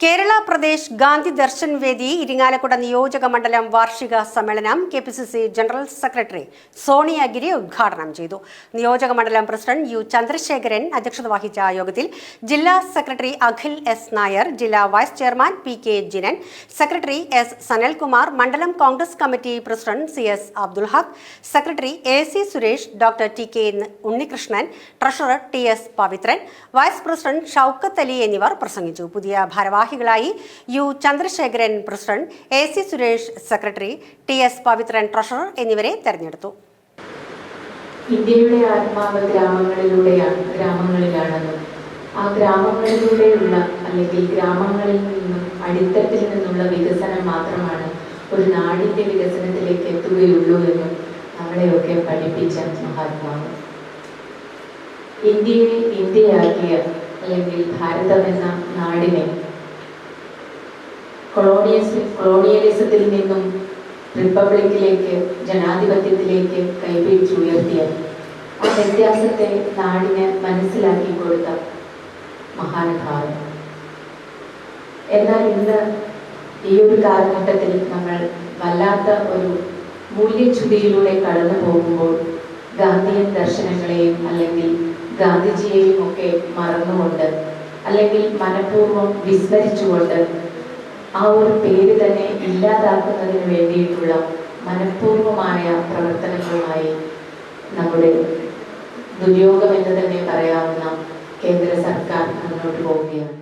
കേരള പ്രദേശ് ഗാന്ധി ദർശൻ വേദി ഇരിങ്ങാലക്കുട നിയോജക മണ്ഡലം വാർഷിക സമ്മേളനം കെപിസിസി ജനറൽ സെക്രട്ടറി സോണിയാഗിരി ഉദ്ഘാടനം ചെയ്തു. നിയോജക മണ്ഡലം പ്രസിഡന്റ് യു ചന്ദ്രശേഖരൻ അധ്യക്ഷത വഹിച്ച യോഗത്തിൽ ജില്ലാ സെക്രട്ടറി അഖിൽ എസ് നായർ, ജില്ലാ vice chairman P K Jinan, secretary S Sanalkumar, മണ്ഡലം Congress committee president C S Abdul Haq, secretary A C Suresh, doctor T K Unnikrishnan, treasurer T S Pavithran, vice president Shoukath Ali എന്നിവർ പ്രസംഗിച്ചു. പുതിയ ഭാരവാഹികളായി U Chandrasekharan president, A C Suresh secretary, T S Pavithran treasurer എന്നിവരെ തെരഞ്ഞെടുത്തു. ഇന്ത്യയുടെ ആത്മാവ് ഗ്രാമങ്ങളിലാണെന്നും ആ ഗ്രാമങ്ങളിലൂടെയുള്ള അല്ലെങ്കിൽ ഗ്രാമങ്ങളിൽ നിന്നും അടിത്തട്ടിൽ നിന്നുള്ള വികസനം മാത്രമാണ് ഒരു നാടിന്റെ വികസനത്തിലേക്ക് എത്തുകയുള്ളൂ എന്നും നമ്മളെയൊക്കെ പഠിപ്പിച്ച മഹാത്മാവ്. ഇന്ത്യയെ ഇന്ത്യയാക്കിയ അല്ലെങ്കിൽ ഭാരതം എന്ന നാടിനെ കൊളോണിയലിസത്തിൽ നിന്നും റിപ്പബ്ലിക്കിലേക്ക്, ജനാധിപത്യത്തിലേക്ക് കൈപിടിച്ചുയർത്തിയ ആ വ്യത്യാസത്തെ നാടിന് മനസ്സിലാക്കി കൊടുത്ത മഹാനുഭാവൻ. എന്നാൽ ഇന്ന് ഈ ഒരു കാലഘട്ടത്തിൽ നമ്മൾ വല്ലാത്ത ഒരു മൂല്യച്യുതിയിലൂടെ കടന്നു പോകുമ്പോൾ ഗാന്ധിയൻ ദർശനങ്ങളെയും അല്ലെങ്കിൽ ഗാന്ധിജിയെയും ഒക്കെ മറന്നുകൊണ്ട് അല്ലെങ്കിൽ മനഃപൂർവ്വം വിസ്മരിച്ചുകൊണ്ട് ആ ഒരു പേര് തന്നെ ഇല്ലാതാക്കുന്നതിന് വേണ്ടിയിട്ടുള്ള മനഃപൂർവമായ പ്രവർത്തനങ്ങളുമായി നമ്മുടെ ദുര്യോഗം എന്ന് തന്നെ പറയാവുന്ന കേന്ദ്ര സർക്കാർ മുന്നോട്ട് പോവുകയാണ്.